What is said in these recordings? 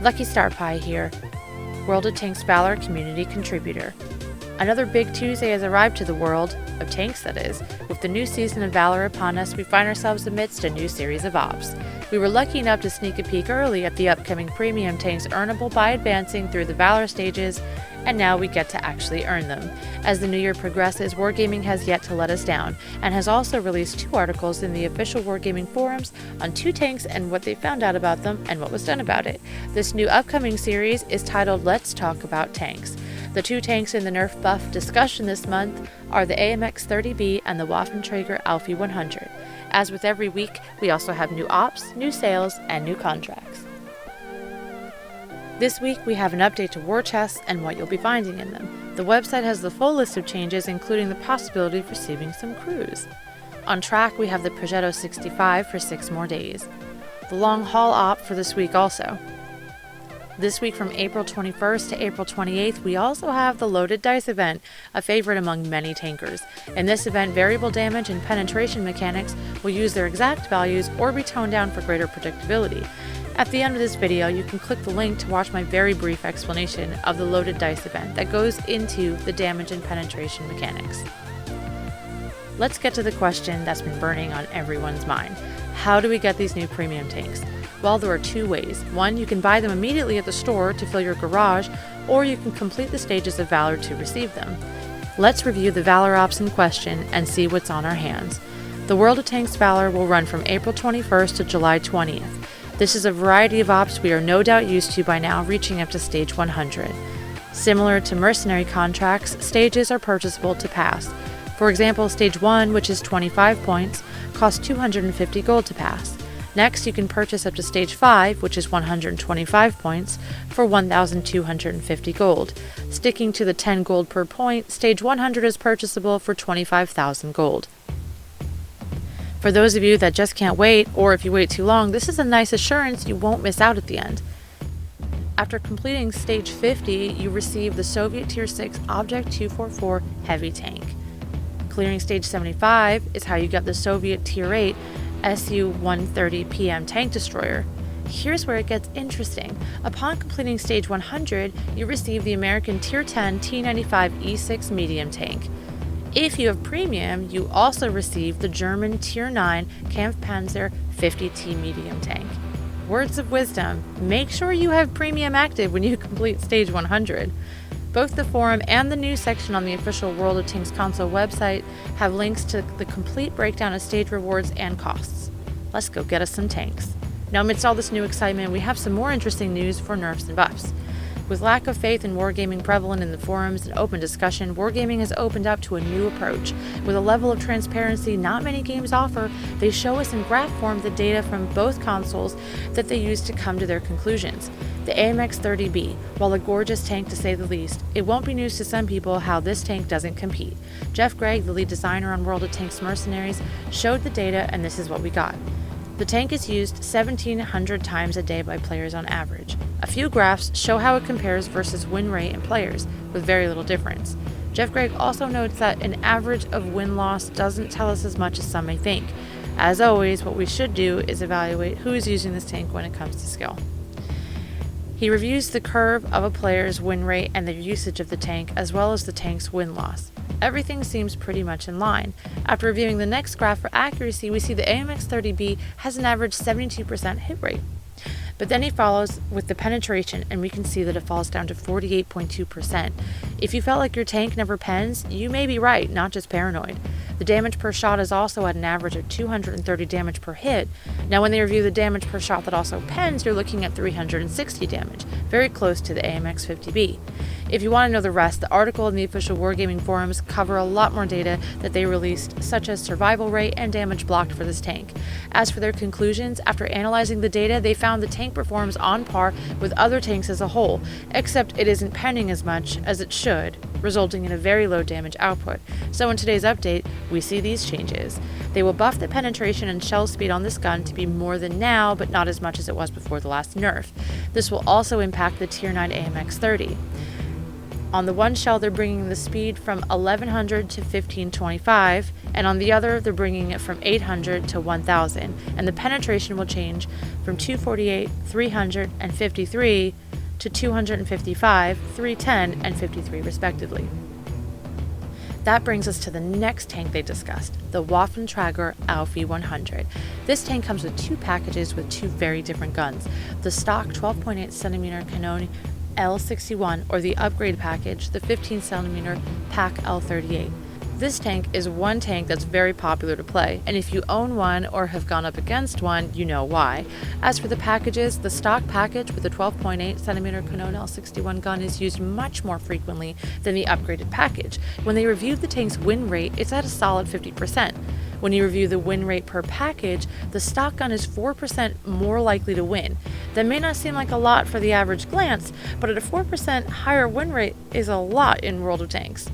Lucky Star Pie here, World of Tanks Valor community contributor. Another big Tuesday has arrived to the world of tanks, that is. With the new season of Valor upon us, we find ourselves amidst a new series of ops. We were lucky enough to sneak a peek early at the upcoming premium tanks earnable by advancing through the Valor stages, and now we get to actually earn them. As the new year progresses, Wargaming has yet to let us down, and has also released 2 articles in the official Wargaming forums on 2 tanks and what they found out about them and what was done about it. This new upcoming series is titled Let's Talk About Tanks. The 2 tanks in the Nerf buff discussion this month are the AMX-30B and the Trogir LV100. As with every week, we also have new ops, new sales, and new contracts. This week, we have an update to war chests and what you'll be finding in them. The website has the full list of changes, including the possibility of receiving some crews. On track, we have the Progetto 65 for 6 more days. The long haul op for this week also. This week from April 21st to April 28th, we also have the Loaded Dice event, a favorite among many tankers. In this event, variable damage and penetration mechanics will use their exact values or be toned down for greater predictability. At the end of this video, you can click the link to watch my very brief explanation of the Loaded Dice event that goes into the damage and penetration mechanics. Let's get to the question that's been burning on everyone's mind. How do we get these new premium tanks? Well, there are 2 ways. One, you can buy them immediately at the store to fill your garage, or you can complete the stages of Valor to receive them. Let's review the Valor ops in question and see what's on our hands. The World of Tanks Valor will run from April 21st to July 20th. This is a variety of ops we are no doubt used to by now, reaching up to stage 100. Similar to mercenary contracts, stages are purchasable to pass. For example, stage 1, which is 25 points, costs 250 gold to pass. Next, you can purchase up to stage 5, which is 125 points, for 1,250 gold. Sticking to the 10 gold per point, stage 100 is purchasable for 25,000 gold. For those of you that just can't wait, or if you wait too long, this is a nice assurance you won't miss out at the end. After completing stage 50, you receive the Soviet Tier 6 Object 244 heavy tank. Clearing stage 75 is how you get the Soviet Tier 8 Su-130 PM tank destroyer. Here's where it gets interesting. Upon completing stage 100, you receive the American Tier 10 T-95 E6 medium tank. If you have premium, you also receive the German Tier 9 Kampfpanzer 50T medium tank. Words of wisdom, make sure you have premium active when you complete stage 100. Both the forum and the news section on the official World of Tanks console website have links to the complete breakdown of stage rewards and costs. Let's go get us some tanks. Now, amidst all this new excitement, we have some more interesting news for nerfs and buffs. With lack of faith in wargaming prevalent in the forums and open discussion, wargaming has opened up to a new approach. With a level of transparency not many games offer, they show us in graph form the data from both consoles that they use to come to their conclusions. The AMX-30B, while a gorgeous tank to say the least, it won't be news to some people how this tank doesn't compete. Jeff Gregg, the lead designer on World of Tanks Mercenaries, showed the data, and this is what we got. The tank is used 1,700 times a day by players on average. A few graphs show how it compares versus win rate in players, with very little difference. Jeff Gregg also notes that an average of win-loss doesn't tell us as much as some may think. As always, what we should do is evaluate who is using this tank when it comes to skill. He reviews the curve of a player's win rate and their usage of the tank, as well as the tank's win-loss. Everything seems pretty much in line. After reviewing the next graph for accuracy, we see the AMX-30B has an average 72% hit rate. But then he follows with the penetration, and we can see that it falls down to 48.2%. If you felt like your tank never pens, you may be right, not just paranoid. The damage per shot is also at an average of 230 damage per hit. Now when they review the damage per shot that also pens, you're looking at 360 damage, very close to the AMX-50B. If you want to know the rest, the article in the official Wargaming forums cover a lot more data that they released, such as survival rate and damage blocked for this tank. As for their conclusions, after analyzing the data, they found the tank performs on par with other tanks as a whole, except it isn't penning as much as it should, resulting in a very low damage output. So in today's update, we see these changes. They will buff the penetration and shell speed on this gun to be more than now, but not as much as it was before the last nerf. This will also impact the Tier 9 AMX-30. On the one shell, they're bringing the speed from 1100 to 1525, and on the other, they're bringing it from 800 to 1,000, and the penetration will change from 248, 300, and 53 to 255, 310, and 53 respectively. That brings us to the next tank they discussed, the WoT Trogir LV100. This tank comes with two packages with two very different guns, the stock 12.8cm Canon L61 or the upgrade package, the 15cm PAC L38. This tank is one tank that's very popular to play, and if you own one or have gone up against one, you know why. As for the packages, the stock package with the 12.8cm Canon L61 gun is used much more frequently than the upgraded package. When they reviewed the tank's win rate, it's at a solid 50%. When you review the win rate per package, the stock gun is 4% more likely to win. That may not seem like a lot for the average glance, but at a 4% higher win rate is a lot in World of Tanks.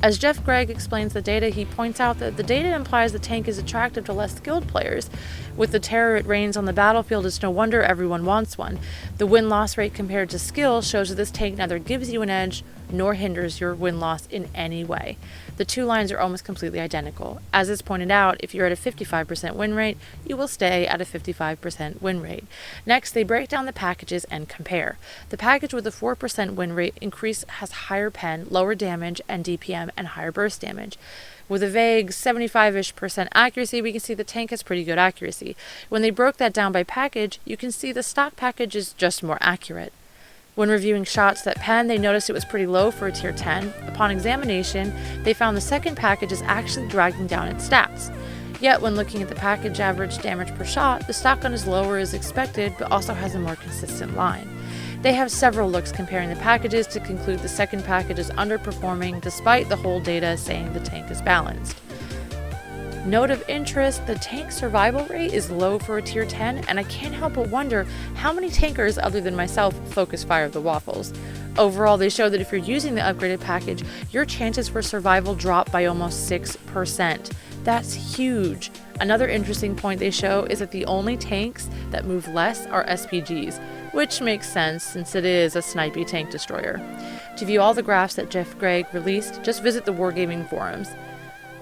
As Jeff Gregg explains the data, he points out that the data implies the tank is attractive to less skilled players. With the terror it reigns on the battlefield, it's no wonder everyone wants one. The win-loss rate compared to skill shows that this tank neither gives you an edge nor hinders your win-loss in any way. The two lines are almost completely identical. As is pointed out, if you're at a 55% win rate, you will stay at a 55% win rate. Next, they break down the packages and compare. The package with a 4% win rate increase has higher pen, lower damage and DPM, and higher burst damage. With a vague 75-ish% accuracy, we can see the tank has pretty good accuracy. When they broke that down by package, you can see the stock package is just more accurate. When reviewing shots that pen, they noticed it was pretty low for a tier 10. Upon examination, they found the second package is actually dragging down its stats. Yet, when looking at the package average damage per shot, the stock gun is lower as expected, but also has a more consistent line. They have several looks comparing the packages to conclude the second package is underperforming despite the whole data saying the tank is balanced. Note of interest, the tank survival rate is low for a tier 10, and I can't help but wonder how many tankers other than myself focus fire the waffles. Overall, they show that if you're using the upgraded package, your chances for survival drop by almost 6%. That's huge. Another interesting point they show is that the only tanks that move less are SPGs, which makes sense since it is a snipey tank destroyer. To view all the graphs that Jeff Gregg released, just visit the Wargaming forums.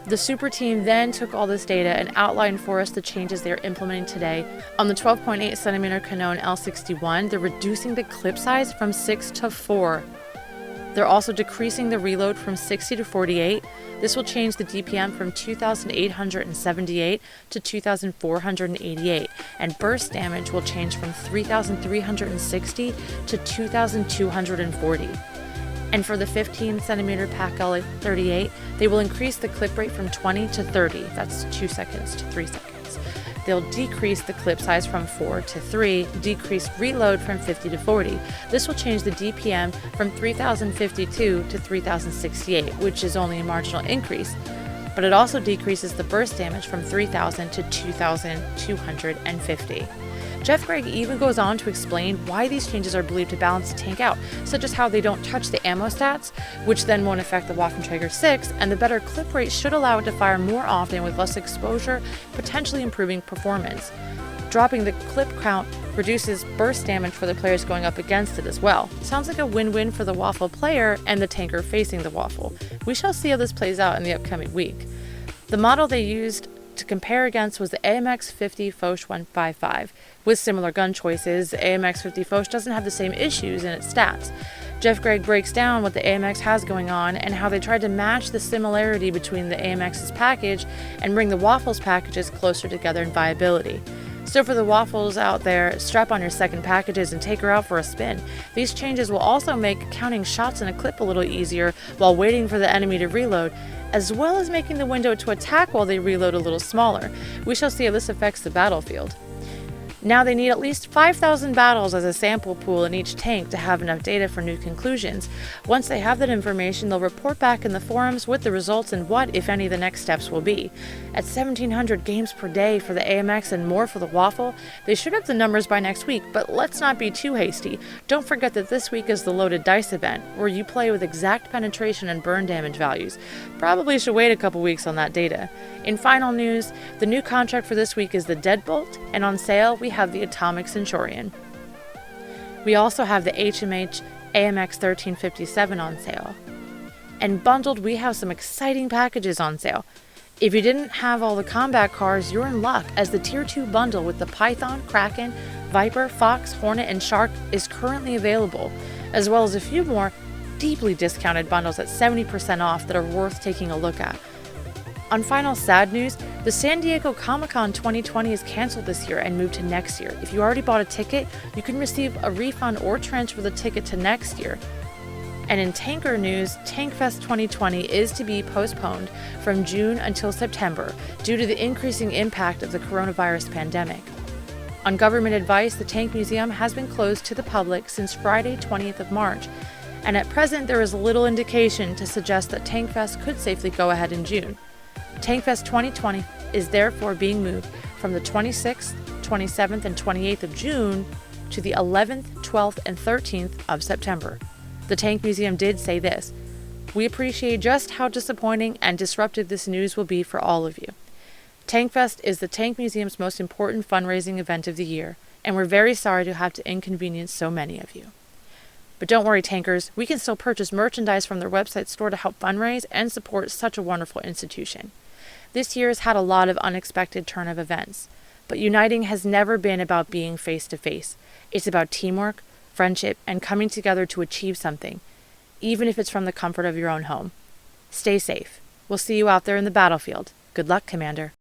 The super team then took all this data and outlined for us the changes they are implementing today. On the 12.8cm Canon L61, they're reducing the clip size from 6 to 4. They're also decreasing the reload from 60 to 48. This will change the DPM from 2,878 to 2,488, and burst damage will change from 3,360 to 2,240. And for the 15cm PAC L38, they will increase the clip rate from 20 to 30, that's 2 seconds to 3 seconds. They'll decrease the clip size from 4 to 3, decrease reload from 50 to 40. This will change the DPM from 3,052 to 3,068, which is only a marginal increase, but it also decreases the burst damage from 3,000 to 2,250. Jeff Gregg even goes on to explain why these changes are believed to balance the tank out, such as how they don't touch the ammo stats, which then won't affect the WoT Trogir 6, and the better clip rate should allow it to fire more often with less exposure, potentially improving performance. Dropping the clip count reduces burst damage for the players going up against it as well. Sounds like a win-win for the waffle player and the tanker facing the waffle. We shall see how this plays out in the upcoming week. The model they used to compare against was the AMX 50 Foch 155. With similar gun choices, the AMX 50 Foch doesn't have the same issues in its stats. Jeff Gregg breaks down what the AMX has going on and how they tried to match the similarity between the AMX's package and bring the Waffles packages closer together in viability. So for the waffles out there, strap on your second packages and take her out for a spin. These changes will also make counting shots in a clip a little easier while waiting for the enemy to reload, as well as making the window to attack while they reload a little smaller. We shall see how this affects the battlefield. Now they need at least 5,000 battles as a sample pool in each tank to have enough data for new conclusions. Once they have that information, they'll report back in the forums with the results and what, if any, the next steps will be. At 1,700 games per day for the AMX and more for the Waffle, they should have the numbers by next week, but let's not be too hasty. Don't forget that this week is the Loaded Dice event, where you play with exact penetration and burn damage values. Probably should wait a couple weeks on that data. In final news, the new contract for this week is the Deadbolt, and on sale we have the Atomic Centurion. We also have the HMH AMX 1357 on sale. And bundled, we have some exciting packages on sale. If you didn't have all the combat cars, you're in luck, as the Tier 2 bundle with the Python, Kraken, Viper, Fox, Hornet, and Shark is currently available, as well as a few more deeply discounted bundles at 70% off that are worth taking a look at. On final sad news, the San Diego Comic-Con 2020 is canceled this year and moved to next year. If you already bought a ticket, you can receive a refund or transfer the ticket to next year. And in tanker news, TankFest 2020 is to be postponed from June until September due to the increasing impact of the coronavirus pandemic. On government advice, the Tank Museum has been closed to the public since Friday, 20th of March, and at present there is little indication to suggest that TankFest could safely go ahead in June. TankFest 2020 is therefore being moved from the 26th, 27th, and 28th of June to the 11th, 12th, and 13th of September. The Tank Museum did say this: "We appreciate just how disappointing and disruptive this news will be for all of you. TankFest is the Tank Museum's most important fundraising event of the year, and we're very sorry to have to inconvenience so many of you." But don't worry, tankers, we can still purchase merchandise from their website store to help fundraise and support such a wonderful institution. This year has had a lot of unexpected turn of events, but uniting has never been about being face-to-face. It's about teamwork, friendship, and coming together to achieve something, even if it's from the comfort of your own home. Stay safe. We'll see you out there in the battlefield. Good luck, Commander.